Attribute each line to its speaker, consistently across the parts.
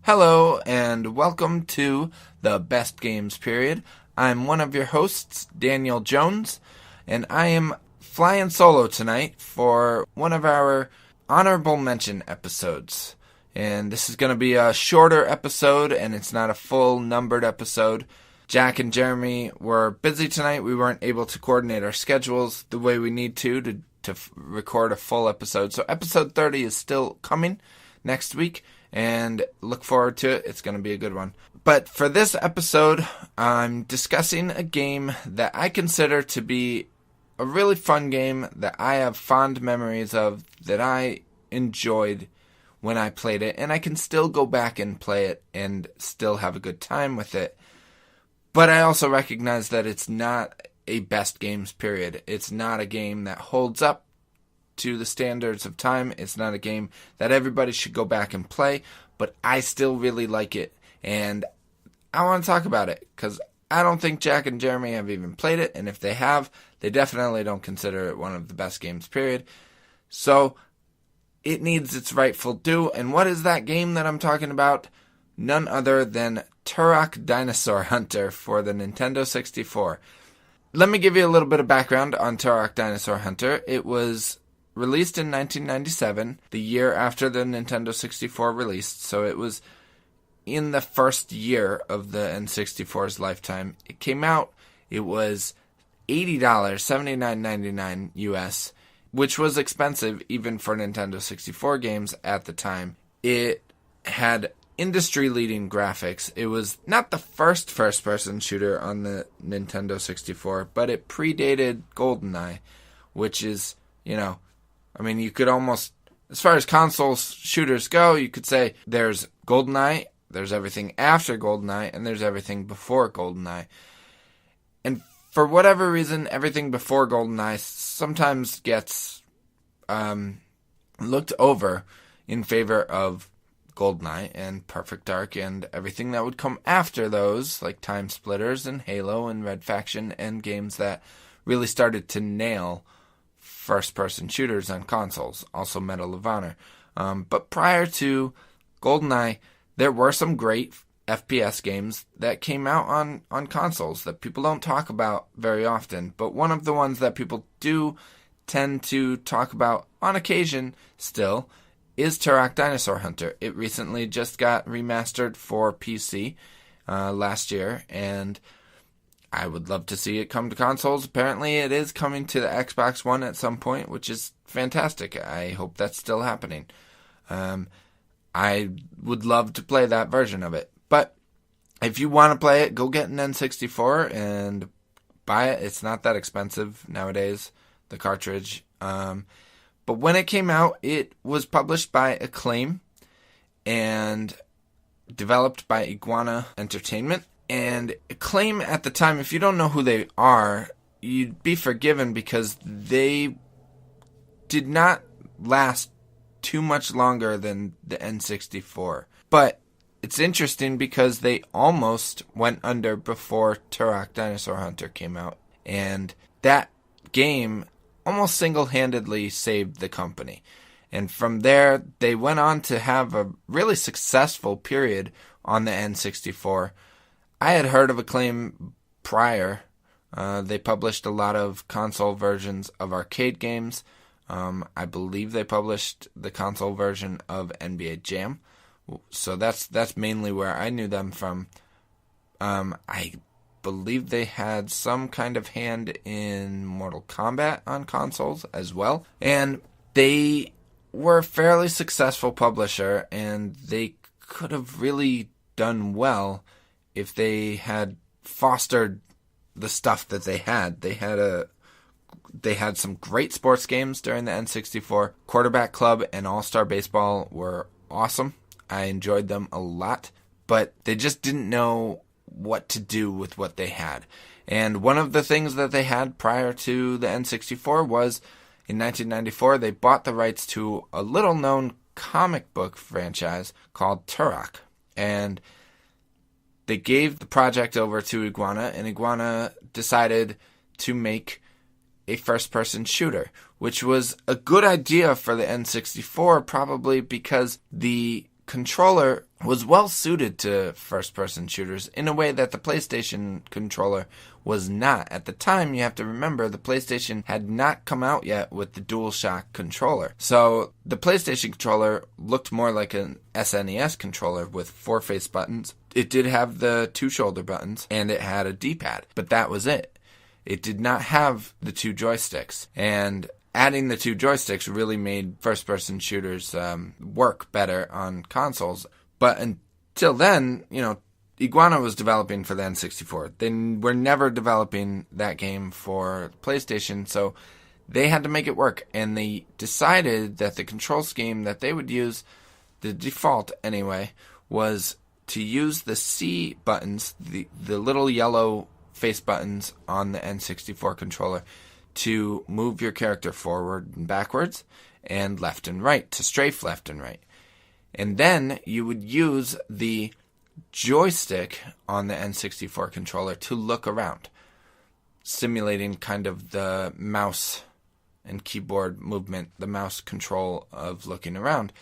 Speaker 1: Hello, and welcome to the Best Games Period. I'm one of your hosts, Daniel Jones, and I am flying solo tonight for one of our honorable mention episodes. And this is going to be a shorter episode, and it's not a full numbered episode. Jack and Jeremy were busy tonight. We weren't able to coordinate our schedules the way we need to record a full episode. So episode 30 is still coming next week. And look forward to it. It's going to be a good one. But for this episode, I'm discussing a game that I consider to be a really fun game that I have fond memories of, that I enjoyed when I played it. And I can still go back and play it and still have a good time with it. But I also recognize that it's not a best games period. It's not a game that holds up to the standards of time. It's not a game that everybody should go back and play, but I still really like it, and I want to talk about it, because I don't think Jack and Jeremy have even played it, and if they have, they definitely don't consider it one of the best games, period. So, it needs its rightful due, and what is that game that I'm talking about? None other than Turok Dinosaur Hunter for the Nintendo 64. Let me give you a little bit of background on Turok Dinosaur Hunter. It was released in 1997, the year after the Nintendo 64 released, so it was in the first year of the N64's lifetime. It came out, it was $80, $79.99 US, which was expensive even for Nintendo 64 games at the time. It had industry-leading graphics. It was not the first-person shooter on the Nintendo 64, but it predated GoldenEye, which is, you could almost, as far as console shooters go, you could say there's GoldenEye, there's everything after GoldenEye, and there's everything before GoldenEye. And for whatever reason, everything before GoldenEye sometimes gets looked over in favor of GoldenEye and Perfect Dark and everything that would come after those, like Time Splitters and Halo and Red Faction, and games that really started to nail first-person shooters on consoles, also Medal of Honor. But prior to GoldenEye, there were some great FPS games that came out on consoles that people don't talk about very often. But one of the ones that people do tend to talk about on occasion still is Turok Dinosaur Hunter. It recently just got remastered for PC last year, and I would love to see it come to consoles. Apparently it is coming to the Xbox One at some point, which is fantastic. I hope that's still happening. I would love to play that version of it. But if you want to play it, go get an N64 and buy it. It's not that expensive nowadays, the cartridge. But when it came out, it was published by Acclaim and developed by Iguana Entertainment. And Acclaim at the time, if you don't know who they are, you'd be forgiven because they did not last too much longer than the N64. But it's interesting because they almost went under before Turok Dinosaur Hunter came out. And that game almost single-handedly saved the company. And from there, they went on to have a really successful period on the N64. I had heard of Acclaim prior. They published a lot of console versions of arcade games. I believe they published the console version of NBA Jam. So that's mainly where I knew them from. I believe they had some kind of hand in Mortal Kombat on consoles as well. And they were a fairly successful publisher, and they could have really done well if they had fostered the stuff that they had. They had some great sports games during the N64. Quarterback Club and All-Star Baseball were awesome. I enjoyed them a lot, but they just didn't know what to do with what they had. And one of the things that they had prior to the N64 was, in 1994, they bought the rights to a little-known comic book franchise called Turok. And they gave the project over to Iguana, and Iguana decided to make a first-person shooter, which was a good idea for the N64, probably because the controller was well suited to first-person shooters in a way that the PlayStation controller was not. At the time, you have to remember, the PlayStation had not come out yet with the DualShock controller. So the PlayStation controller looked more like an SNES controller with 4 face buttons. It did have the 2 shoulder buttons, and it had a D-pad, but that was it. It did not have the 2 joysticks, and adding the 2 joysticks really made first-person shooters work better on consoles. But until then, Iguana was developing for the N64. They were never developing that game for PlayStation, so they had to make it work. And they decided that the control scheme that they would use, the default anyway, was to use the C buttons, the little yellow face buttons on the N64 controller, to move your character forward and backwards and left and right, to strafe left and right. And then you would use the joystick on the N64 controller to look around, simulating kind of the mouse and keyboard movement, the mouse control of looking around,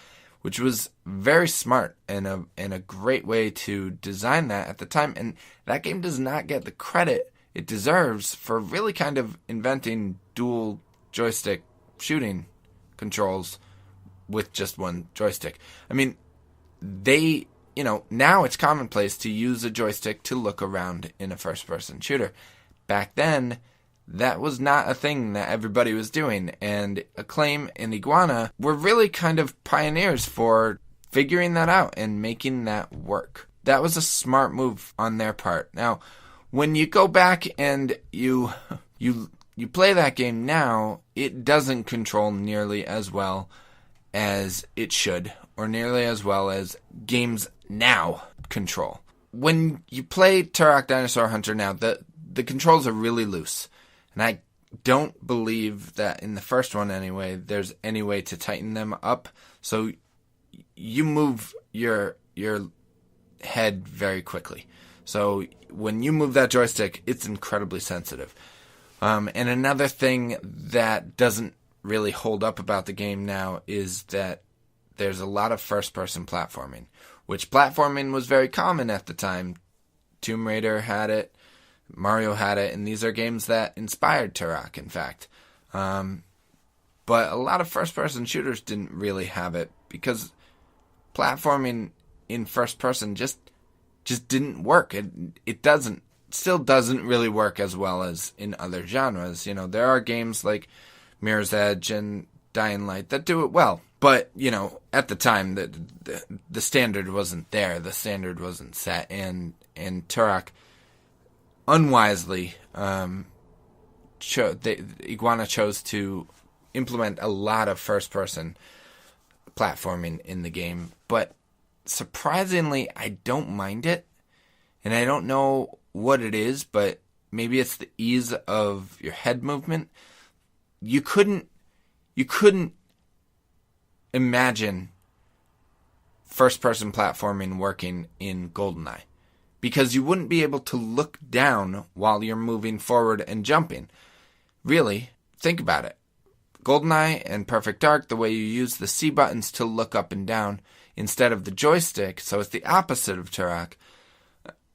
Speaker 1: which was very smart and a great way to design that at the time. And that game does not get the credit it deserves for really kind of inventing dual joystick shooting controls with just one joystick. I mean, now it's commonplace to use a joystick to look around in a first-person shooter. Back then, that was not a thing that everybody was doing, and Acclaim and Iguana were really kind of pioneers for figuring that out and making that work. That was a smart move on their part. Now, when you go back and you play that game now, it doesn't control nearly as well as it should, or nearly as well as games now control. When you play Turok Dinosaur Hunter now, the controls are really loose. And I don't believe that in the first one anyway, there's any way to tighten them up. So you move your head very quickly. So when you move that joystick, it's incredibly sensitive. And another thing that doesn't really hold up about the game now is that there's a lot of first-person platforming, which platforming was very common at the time. Tomb Raider had it, Mario had it, and these are games that inspired Turok, in fact. But a lot of first-person shooters didn't really have it because platforming in first-person just didn't work. It still doesn't really work as well as in other genres. There are games like Mirror's Edge and Dying Light that do it well. But, at the time, the standard wasn't there. The standard wasn't set. And Turok, unwisely, Iguana chose to implement a lot of first-person platforming in the game. But surprisingly, I don't mind it. And I don't know what it is, but maybe it's the ease of your head movement. You couldn't imagine first-person platforming working in GoldenEye, because you wouldn't be able to look down while you're moving forward and jumping. Really, think about it. GoldenEye and Perfect Dark, the way you use the C buttons to look up and down instead of the joystick, so it's the opposite of Turok.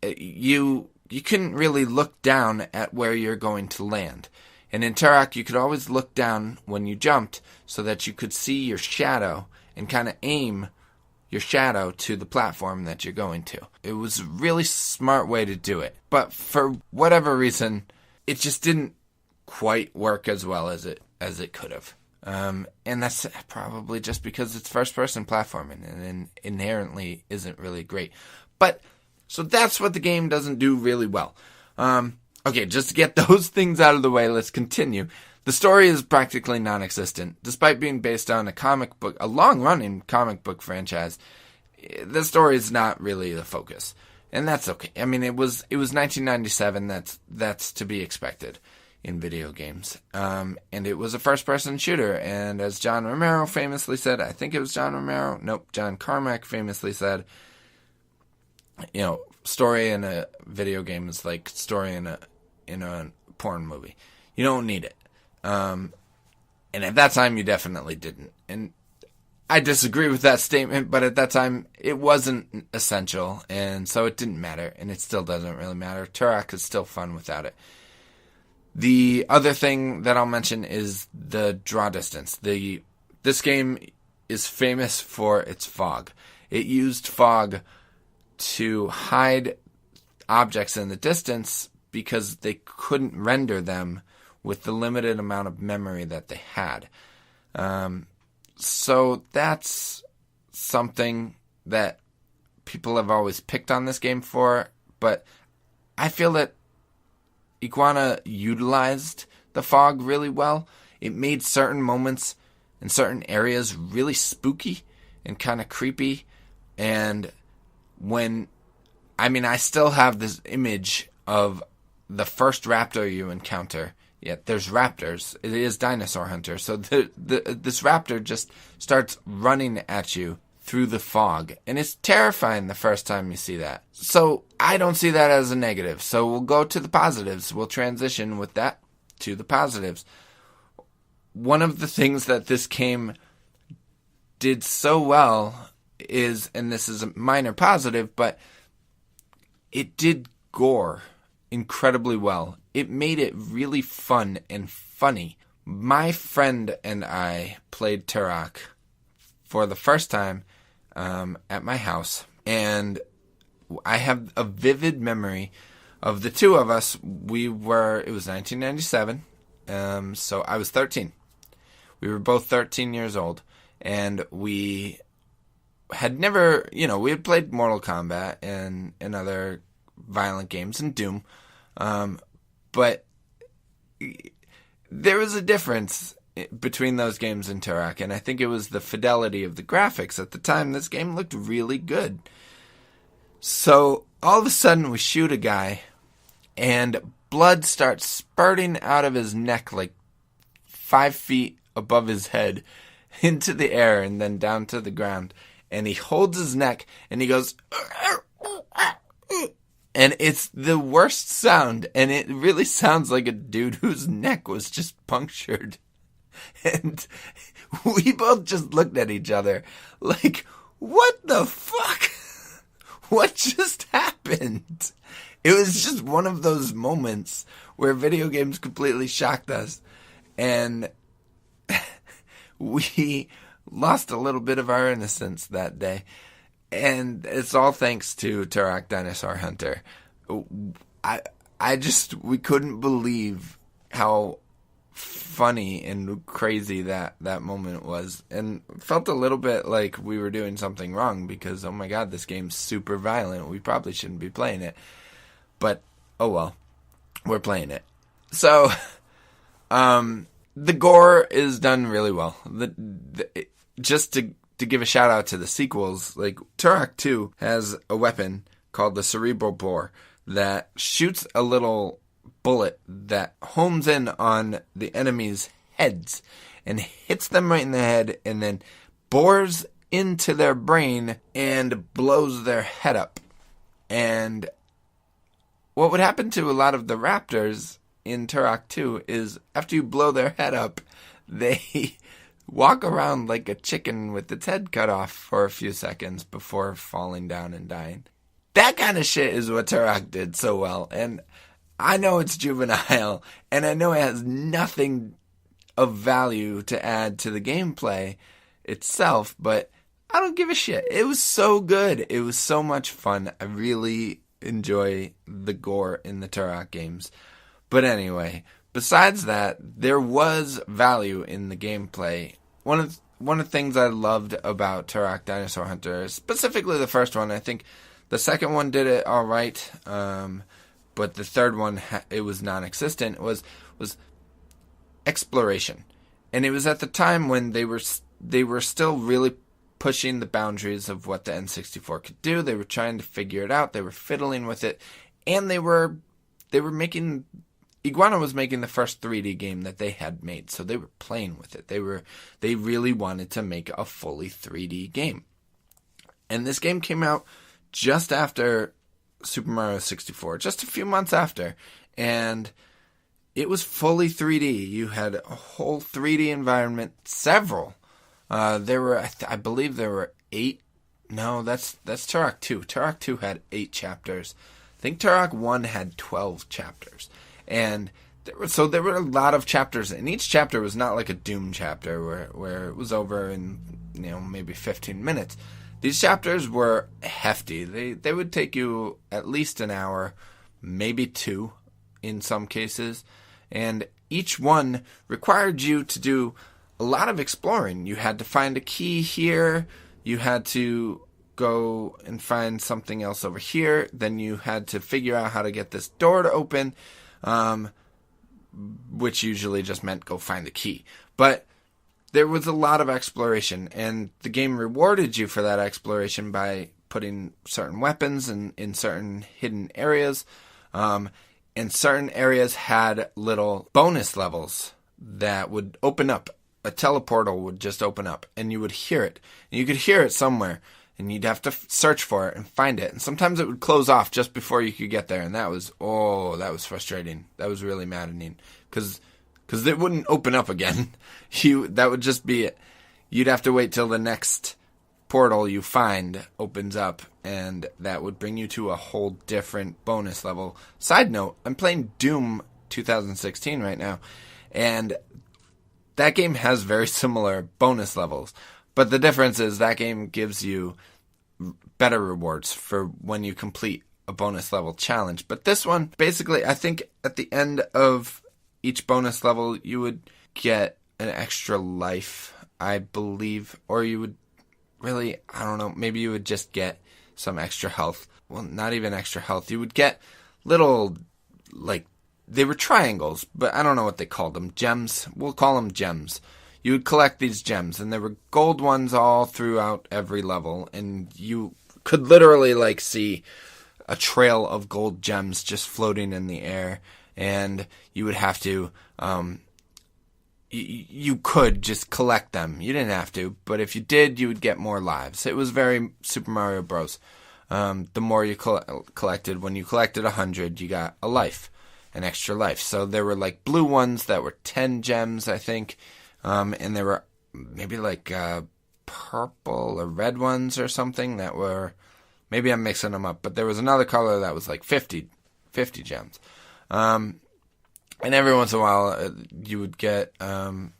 Speaker 1: You couldn't really look down at where you're going to land. And in Turok, you could always look down when you jumped so that you could see your shadow and kind of aim your shadow to the platform that you're going to. It was a really smart way to do it. But for whatever reason, it just didn't quite work as well as it could have. And that's probably just because it's first-person platforming and inherently isn't really great. But, so that's what the game doesn't do really well. Okay, just to get those things out of the way, let's continue. The story is practically non-existent. Despite being based on a long-running comic book franchise, the story is not really the focus. And that's okay. I mean, it was 1997, that's to be expected in video games. And it was a first-person shooter, and as John Romero famously said, I think it was John Romero, nope, John Carmack famously said, story in a video game is like story in a porn movie. You don't need it. And at that time, you definitely didn't. And I disagree with that statement, but at that time, it wasn't essential, and so it didn't matter, and it still doesn't really matter. Turok is still fun without it. The other thing that I'll mention is the draw distance. This game is famous for its fog. It used fog to hide objects in the distance because they couldn't render them with the limited amount of memory that they had. So that's something that people have always picked on this game for, but I feel that Iguana utilized the fog really well. It made certain moments in certain areas really spooky and kind of creepy. And I still have this image of the first raptor you encounter. Yeah, there's raptors. It is Dinosaur Hunter. So this raptor just starts running at you through the fog. And it's terrifying the first time you see that. So I don't see that as a negative. So we'll go to the positives. We'll transition with that to the positives. One of the things that this game did so well is, and this is a minor positive, but it did gore incredibly well. It made it really fun and funny. My friend and I played Turok for the first time at my house, and I have a vivid memory of the two of us. It was 1997, so I was 13. We were both 13 years old, and we had never, we had played Mortal Kombat and other violent games and Doom, but there was a difference between those games and Turok, and I think it was the fidelity of the graphics. At the time, this game looked really good. So all of a sudden, we shoot a guy, and blood starts spurting out of his neck like 5 feet above his head into the air and then down to the ground. And he holds his neck, and he goes, and it's the worst sound, and it really sounds like a dude whose neck was just punctured. And we both just looked at each other like, what the fuck? What just happened? It was just one of those moments where video games completely shocked us, and we lost a little bit of our innocence that day. And it's all thanks to Turok Dinosaur Hunter. We couldn't believe how funny and crazy that moment was. And felt a little bit like we were doing something wrong because, oh my god, this game's super violent. We probably shouldn't be playing it. But, oh well, we're playing it. So, the gore is done really well. Just to give a shout out to the sequels, like Turok 2 has a weapon called the cerebral bore that shoots a little bullet that homes in on the enemy's heads and hits them right in the head and then bores into their brain and blows their head up. And what would happen to a lot of the raptors in Turok 2 is after you blow their head up, they walk around like a chicken with its head cut off for a few seconds before falling down and dying. That kind of shit is what Turok did so well. And I know it's juvenile, and I know it has nothing of value to add to the gameplay itself, but I don't give a shit. It was so good. It was so much fun. I really enjoy the gore in the Turok games. But anyway, besides that, there was value in the gameplay. One of the things I loved about Turok Dinosaur Hunter, specifically the first one, I think the second one did it all right, but the third one, it was non-existent, was exploration. And it was at the time when they were still really pushing the boundaries of what the N64 could do. They were trying to figure it out. They were fiddling with it, and they were making. Iguana was making the first 3D game that they had made, so they were playing with it. They really wanted to make a fully 3D game. And this game came out just after Super Mario 64, just a few months after, and it was fully 3D. You had a whole 3D environment, several There were, I believe there were 8. No, that's Turok 2. Turok 2 had 8 chapters. I think Turok 1 had 12 chapters. And there were a lot of chapters, and each chapter was not like a Doom chapter where it was over in, maybe 15 minutes. These chapters were hefty. They would take you at least an hour, maybe 2 in some cases. And each one required you to do a lot of exploring. You had to find a key here. You had to go and find something else over here. Then you had to figure out how to get this door to open, which usually just meant go find the key. But there was a lot of exploration, and the game rewarded you for that exploration by putting certain weapons in certain hidden areas. And certain areas had little bonus levels that would open up. A teleportal would just open up, and you would hear it. And you could hear it somewhere, and you'd have to search for it and find it. And sometimes it would close off just before you could get there, and that was frustrating. That was really maddening, because it wouldn't open up again. That would just be it. You'd have to wait till the next portal you find opens up, and that would bring you to a whole different bonus level. Side note, I'm playing Doom 2016 right now, and that game has very similar bonus levels, but the difference is that game gives you better rewards for when you complete a bonus level challenge. But this one, basically, I think at the end of each bonus level, you would get an extra life, I believe, or you would really, I don't know, maybe you would just get some extra health. Well, not even extra health. You would get little, they were triangles, but I don't know what they called them. Gems. We'll call them gems. You would collect these gems, and there were gold ones all throughout every level, and you could literally, see a trail of gold gems just floating in the air, and you would have to, you could just collect them. You didn't have to, but if you did, you would get more lives. It was very Super Mario Bros. The more you collected, when you collected 100, you got a life, an extra life. So there were blue ones that were 10 gems, I think, and there were maybe purple or red ones or something that were, maybe I'm mixing them up, but there was another color that was 50 gems. And every once in a while, you would get an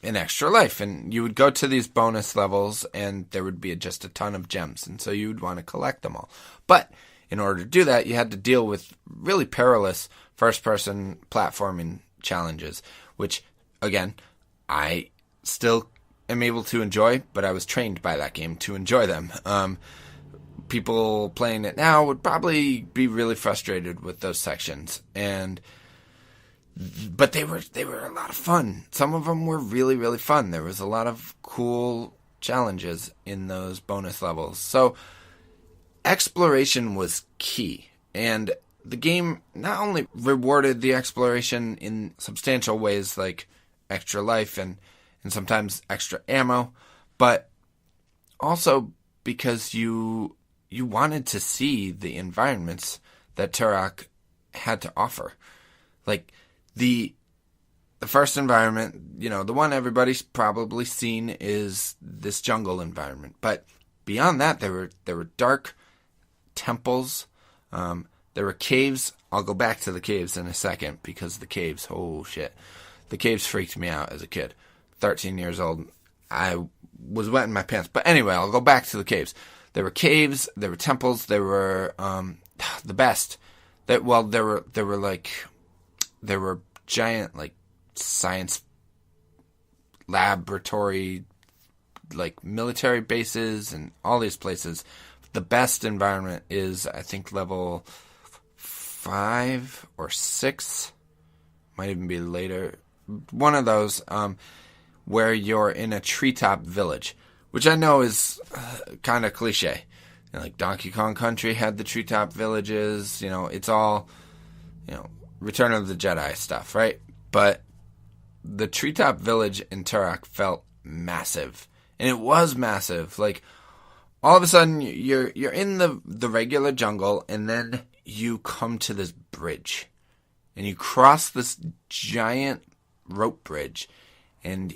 Speaker 1: extra life, and you would go to these bonus levels, and there would be just a ton of gems, and so you would want to collect them all. But in order to do that, you had to deal with really perilous first-person platforming challenges, which, again, I still am able to enjoy, but I was trained by that game to enjoy them. People playing it now would probably be really frustrated with those sections, but they were a lot of fun. Some of them were really, really fun. There was a lot of cool challenges in those bonus levels. So exploration was key, and the game not only rewarded the exploration in substantial ways like extra life and sometimes extra ammo, but also because you wanted to see the environments that Turok had to offer. The first environment, the one everybody's probably seen is this jungle environment. But beyond that, there were dark temples. There were caves. I'll go back to the caves in a second, because the caves, oh shit. The caves freaked me out as a kid. 13 years old. I was wetting my pants. But anyway, I'll go back to the caves. There were caves, there were temples, there were the best. There were giant science laboratory military bases and all these places. The best environment is, I think, level 5 or 6, might even be later. One of those where you're in a treetop village, which I know is kind of cliche. Donkey Kong Country had the treetop villages. It's all, Return of the Jedi stuff, right? But the treetop village in Turok felt massive, and it was massive. All of a sudden, you're in the regular jungle, and then you come to this bridge, and you cross this giant rope bridge, and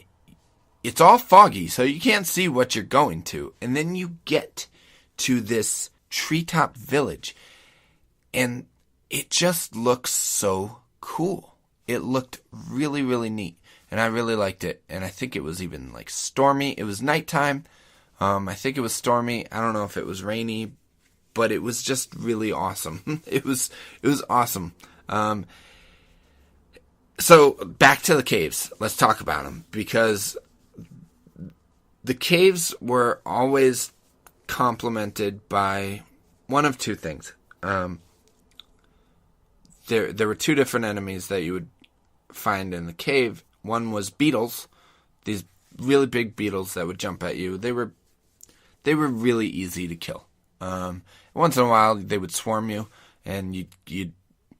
Speaker 1: it's all foggy, so you can't see what you're going to. And then you get to this treetop village, and it just looks so cool. It looked really, really neat, and I really liked it. And I think it was even like stormy. It was nighttime. I think it was stormy. I don't know if it was rainy, but it was just really awesome. It was awesome. So back to the caves. Let's talk about them, because the caves were always complemented by one of two things. There were two different enemies that you would find in the cave. One was beetles, these really big beetles that would jump at you. They were really easy to kill. Once in a while, they would swarm you, and you'd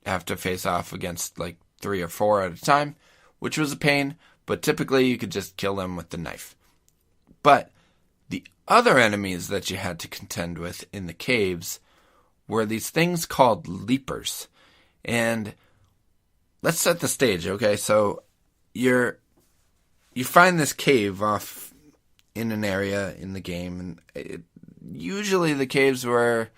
Speaker 1: have to face off against like 3 or 4 at a time, which was a pain, but typically you could just kill them with the knife. But the other enemies that you had to contend with in the caves were these things called leapers. And let's set the stage, okay? So you find this cave off in an area in the game, and usually the caves were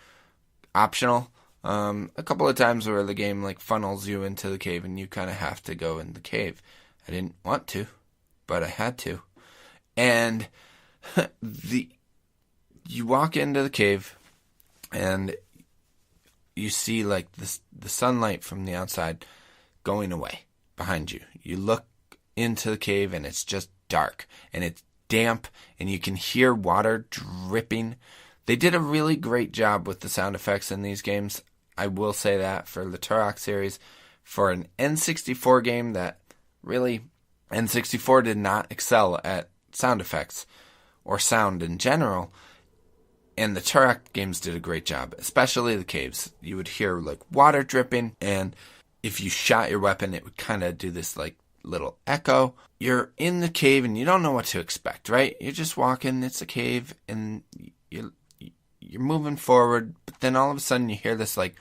Speaker 1: optional. A couple of times where the game like funnels you into the cave and you kind of have to go in the cave. I didn't want to, but I had to. And you walk into the cave and you see like the sunlight from the outside going away behind you. You look into the cave and it's just dark and it's damp and you can hear water dripping. They did a really great job with the sound effects in these games. I will say that for the Turok series. For an N64 game that really, N64 did not excel at sound effects or sound in general. And the Turok games did a great job, especially the caves. You would hear like water dripping, and if you shot your weapon, it would kind of do this like little echo. You're in the cave and you don't know what to expect, right? You're just walking, it's a cave, and you're moving forward, but then all of a sudden you hear this like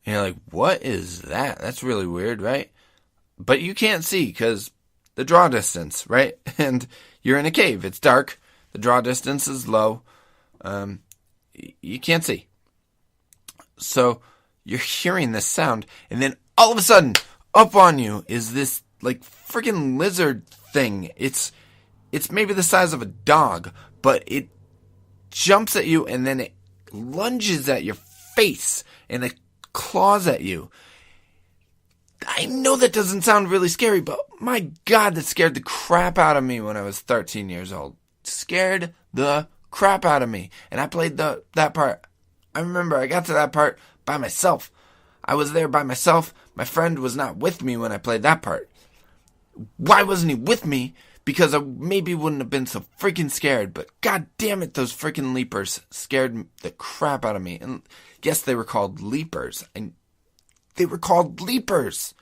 Speaker 1: and you're like, what is that? That's really weird, right? But you can't see because the draw distance, right? And you're in a cave. It's dark. The draw distance is low. You can't see. So you're hearing this sound, and then all of a sudden, up on you is this like freaking lizard thing. It's maybe the size of a dog, but it jumps at you, and then it lunges at your face, and it claws at you. I know that doesn't sound really scary, but my God, that scared the crap out of me when I was 13 years old. Scared the crap out of me. And I played that part. I remember I got to that part by myself. I was there by myself. My friend was not with me when I played that part. Why wasn't he with me? Because I maybe wouldn't have been so freaking scared. But God damn it, those freaking leapers scared the crap out of me. And yes, they were called leapers. And they were called leapers.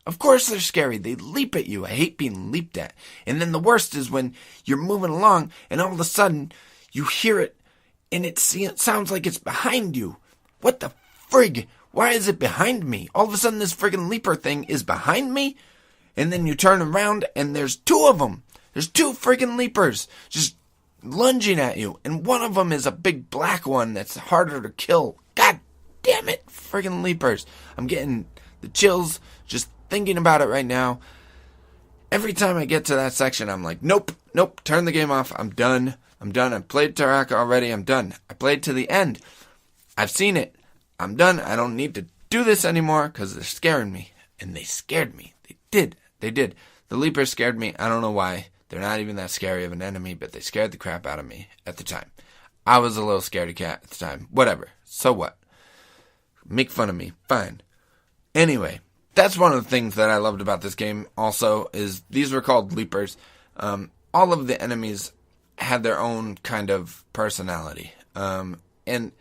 Speaker 1: Of course they're scary. They leap at you. I hate being leaped at. And then the worst is when you're moving along and all of a sudden you hear it and it sounds like it's behind you. What the frig? Why is it behind me? All of a sudden this friggin' leaper thing is behind me, and then you turn around and there's 2 of them. There's 2 friggin' leapers just lunging at you, and one of them is a big black one that's harder to kill. God damn it, friggin' leapers. I'm getting the chills just thinking about it right now. Every time I get to that section, I'm like, nope, turn the game off. I'm done. I played Turok already. I'm done. I played to the end. I've seen it. I'm done. I don't need to do this anymore because they're scaring me. And they scared me. They did. The leapers scared me. I don't know why. They're not even that scary of an enemy, but they scared the crap out of me at the time. I was a little scaredy cat at the time. Whatever. So what? Make fun of me. Fine. Anyway, that's one of the things that I loved about this game also, is these were called leapers. All of the enemies had their own kind of personality. And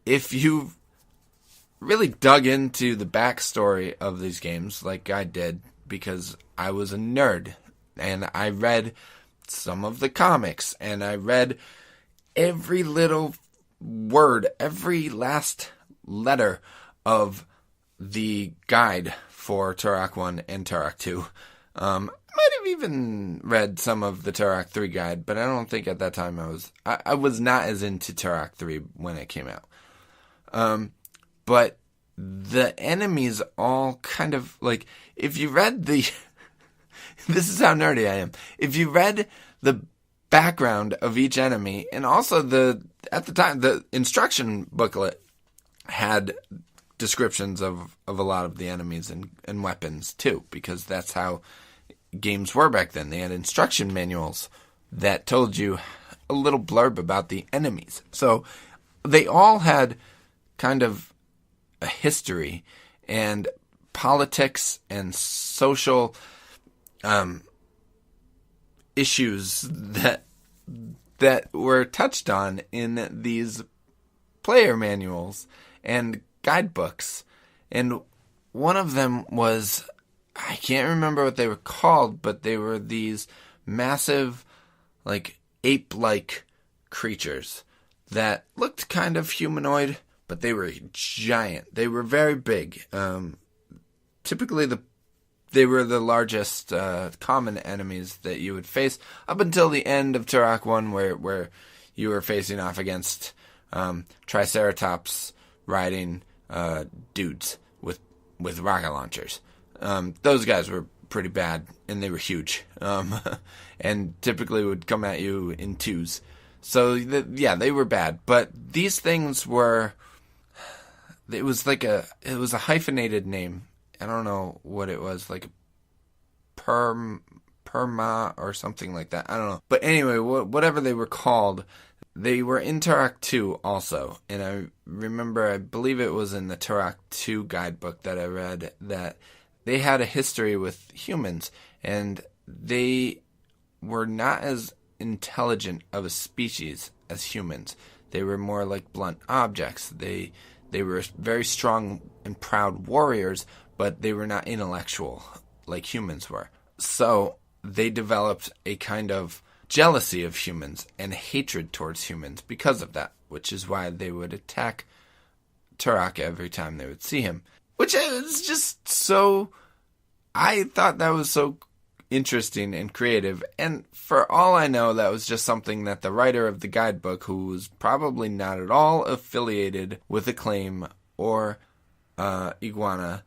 Speaker 1: if you've really dug into the backstory of these games, like I did, because I was a nerd, and I read some of the comics, and I read every little word, every last letter of the guide for Turok 1 and Turok 2. I might have even read some of the Turok 3 guide, but I don't think at that time I was not as into Turok 3 when it came out. But the enemies all kind of, like, if you read the... this is how nerdy I am. If you read the background of each enemy, and also at the time, the instruction booklet had descriptions of a lot of the enemies and weapons too, because that's how games were back then. They had instruction manuals that told you a little blurb about the enemies. So they all had kind of a history and politics and social issues that were touched on in these player manuals and guidebooks. And one of them was, I can't remember what they were called, but they were these massive, like, ape-like creatures that looked kind of humanoid, but they were giant. They were very big. Typically, they were the largest common enemies that you would face up until the end of Turok 1, where you were facing off against Triceratops riding dudes with rocket launchers. Those guys were pretty bad, and they were huge, and typically would come at you in twos. So, they were bad. But these things were... It was a hyphenated name. I don't know what it was, like Perma or something like that. I don't know. But anyway, whatever they were called, they were in Turok 2 also. And I remember, I believe it was in the Turok 2 guidebook that I read, that they had a history with humans, and they were not as intelligent of a species as humans. They were more like blunt objects. They were very strong and proud warriors, but they were not intellectual like humans were. So they developed a kind of jealousy of humans and hatred towards humans because of that, which is why they would attack Turok every time they would see him. Which is just so... I thought that was so interesting and creative, and for all I know, that was just something that the writer of the guidebook, who was probably not at all affiliated with Acclaim or Iguana,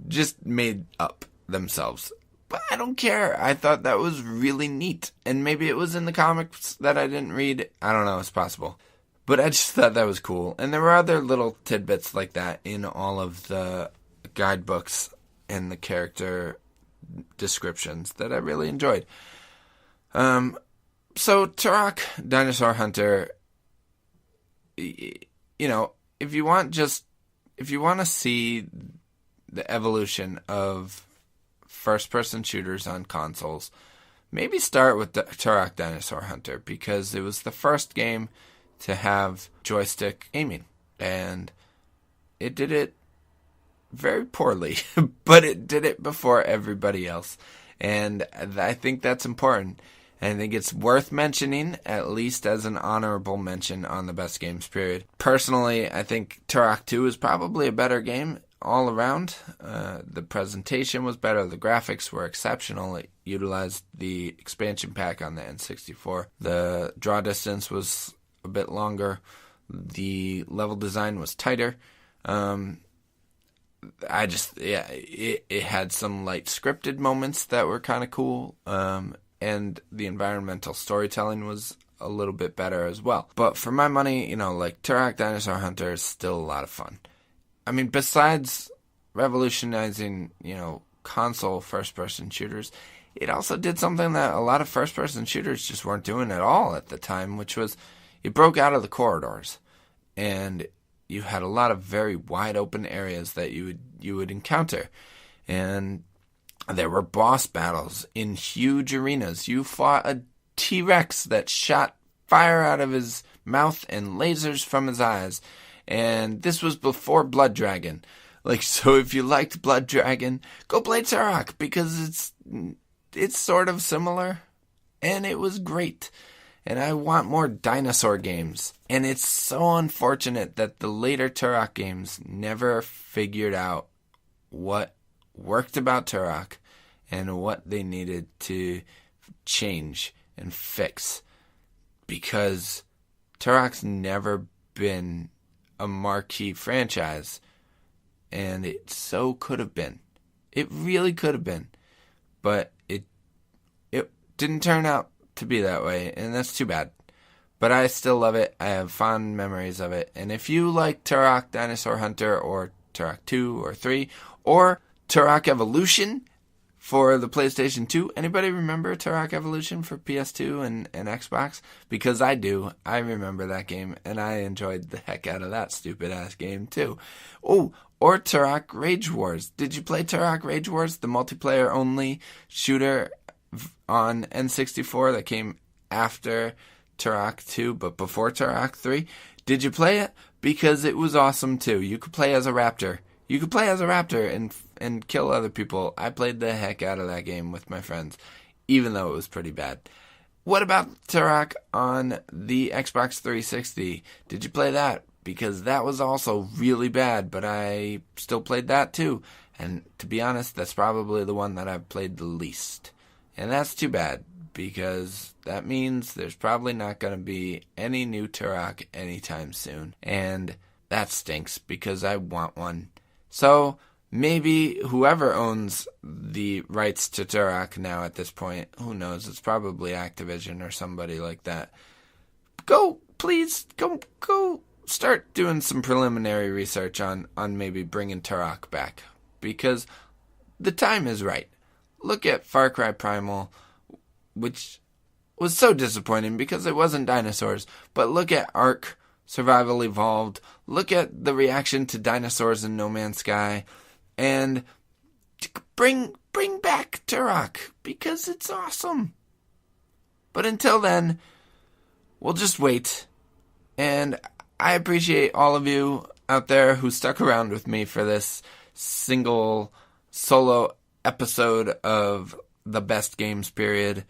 Speaker 1: just made up themselves. But I don't care. I thought that was really neat, and maybe it was in the comics that I didn't read. I don't know, it's possible. But I just thought that was cool, and there were other little tidbits like that in all of the guidebooks and the character descriptions that I really enjoyed. So Turok, Dinosaur Hunter, you know, if you want to see the evolution of first-person shooters on consoles, maybe start with the Turok Dinosaur Hunter, because it was the first game to have joystick aiming, and it did it very poorly, but it did it before everybody else, and I think that's important. I think it's worth mentioning, at least as an honorable mention on the best games period. Personally, I think Turok 2 is probably a better game all around. The presentation was better, the graphics were exceptional, it utilized the expansion pack on the N64. The draw distance was a bit longer, the level design was tighter. It had some light scripted moments that were kind of cool, and the environmental storytelling was a little bit better as well. But for my money, you know, like, Turok Dinosaur Hunter is still a lot of fun. I mean, besides revolutionizing, you know, console first-person shooters, it also did something that a lot of first-person shooters just weren't doing at all at the time, which was it broke out of the corridors, and you had a lot of very wide open areas that you would encounter, and there were boss battles in huge arenas. You fought a T-Rex that shot fire out of his mouth and lasers from his eyes, and this was before Blood Dragon. Like, so if you liked Blood Dragon, go play Turok, because it's sort of similar, and it was great. And I want more dinosaur games. And it's so unfortunate that the later Turok games never figured out what worked about Turok and what they needed to change and fix. Because Turok's never been a marquee franchise, and it so could have been. It really could have been. But it didn't turn out to be that way, and that's too bad. But I still love it. I have fond memories of it. And if you like Turok, Dinosaur Hunter, or Turok 2 or 3, or Turok Evolution for the PlayStation 2, anybody remember Turok Evolution for PS2 and Xbox? Because I do. I remember that game, and I enjoyed the heck out of that stupid-ass game, too. Oh, or Turok Rage Wars. Did you play Turok Rage Wars, the multiplayer-only shooter on N64 that came after Turok 2, but before Turok 3? Did you play it? Because it was awesome, too. You could play as a raptor. You could play as a raptor and kill other people. I played the heck out of that game with my friends, even though it was pretty bad. What about Turok on the Xbox 360? Did you play that? Because that was also really bad, but I still played that too. And to be honest, that's probably the one that I've played the least. And that's too bad, because that means there's probably not going to be any new Turok anytime soon. And that stinks, because I want one. So maybe whoever owns the rights to Turok now at this point, who knows, it's probably Activision or somebody like that. Please go start doing some preliminary research on maybe bringing Turok back, because the time is right. Look at Far Cry Primal, which was so disappointing because it wasn't dinosaurs, but look at Ark Survival Evolved. Look at the reaction to dinosaurs in No Man's Sky, and bring back Turok, because it's awesome. But until then, we'll just wait. And I appreciate all of you out there who stuck around with me for this single solo episode of the Best Games Period.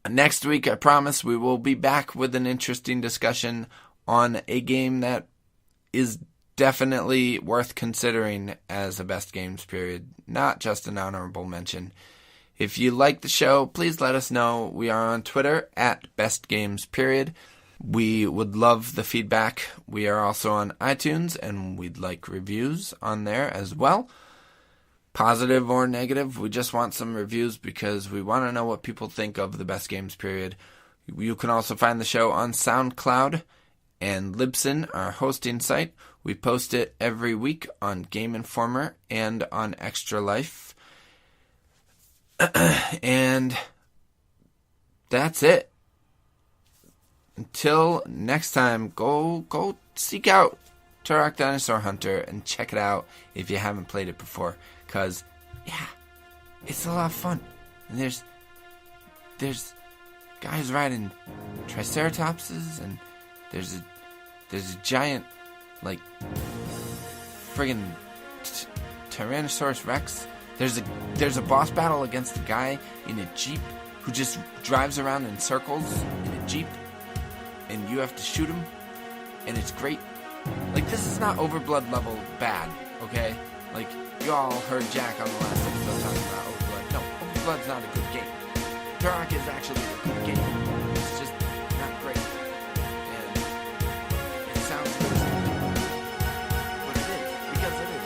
Speaker 1: Next week, I promise, we will be back with an interesting discussion on a game that is definitely worth considering as a Best Games Period, not just an honorable mention. If you like the show, please let us know. We are on Twitter at Best Games Period. We would love the feedback. We are also on iTunes, and we'd like reviews on there as well. Positive or negative, we just want some reviews because we want to know what people think of the Best Games Period. You can also find the show on SoundCloud and Libsyn, our hosting site. We post it every week on Game Informer and on Extra Life. And that's it. Until next time, go seek out Turok Dinosaur Hunter and check it out if you haven't played it before. Because, yeah, it's a lot of fun. And there's guys riding triceratopses, and there's a giant, like, friggin' Tyrannosaurus Rex. There's a boss battle against a guy in a Jeep who just drives around in circles in a Jeep, and you have to shoot him, and it's great. Like, this is not Overblood level bad, okay? Like, you all heard Jack on the last episode talking about Overblood. No, Overblood's not a good game. Turok is actually a good game. It's just not great. And it sounds good, but it is, because it is.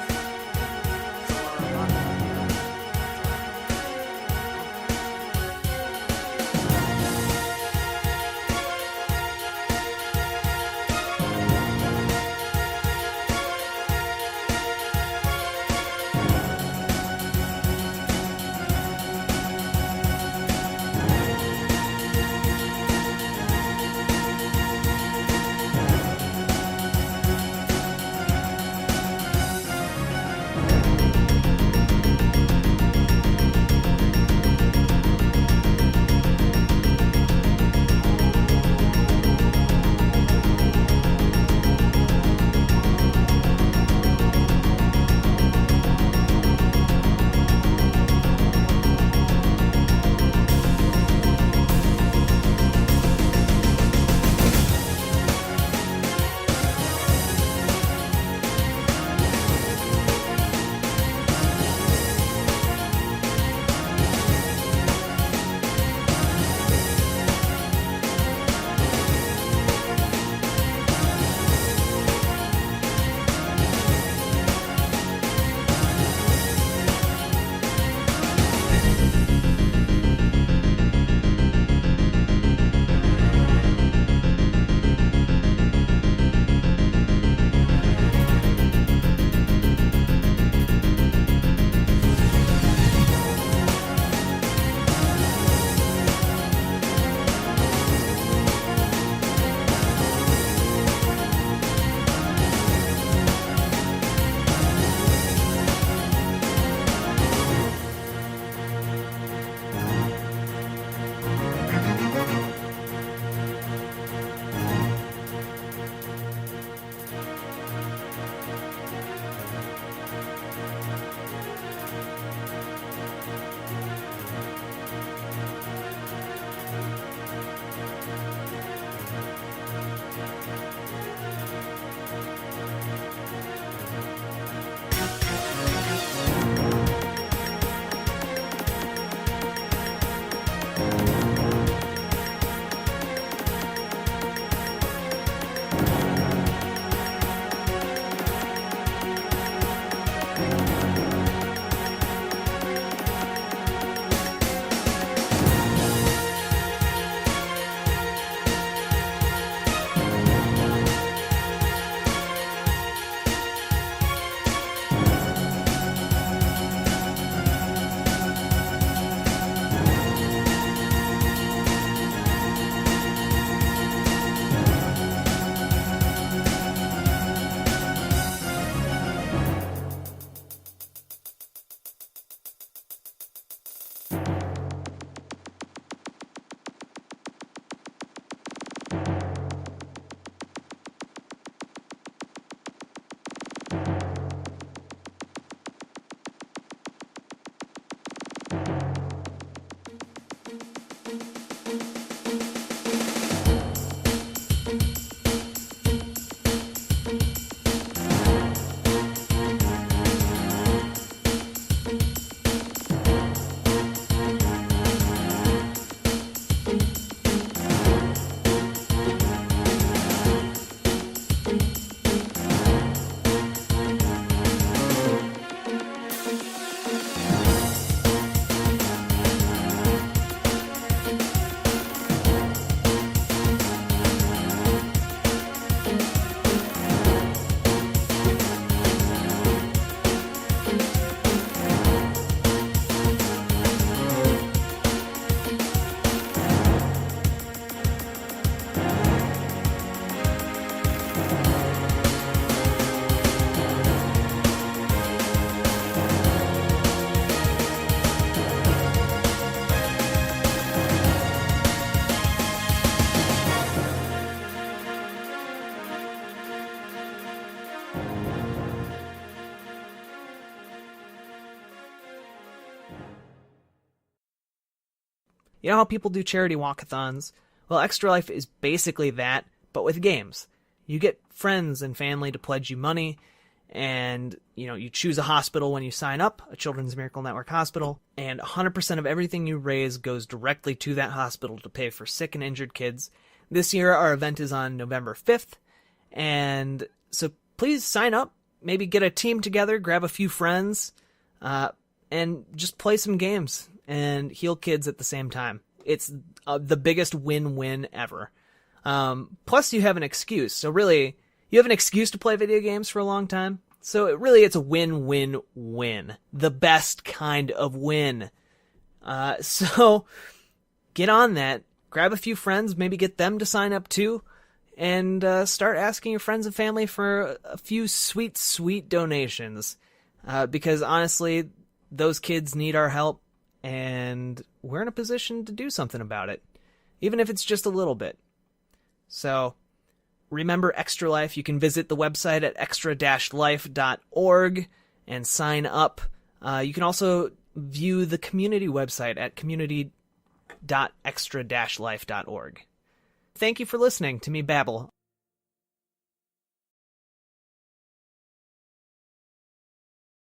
Speaker 2: You know how people do charity walkathons? Well, Extra Life is basically that, but with games. You get friends and family to pledge you money, and you choose a hospital when you sign up, a Children's Miracle Network hospital, and 100% of everything you raise goes directly to that hospital to pay for sick and injured kids. This year, our event is on November 5th, and so please sign up, maybe get a team together, grab a few friends, and just play some games and heal kids at the same time. It's the biggest win-win ever. Plus, you have an excuse. So really, you have an excuse to play video games for a long time. So it's a win-win-win. The best kind of win. So get on that. Grab a few friends, maybe get them to sign up too, and start asking your friends and family for a few sweet, sweet donations. Because honestly, those kids need our help, and we're in a position to do something about it, even if it's just a little bit. So remember Extra Life. You can visit the website at extra-life.org and sign up. You can also view the community website at community.extra-life.org. Thank you for listening to me babble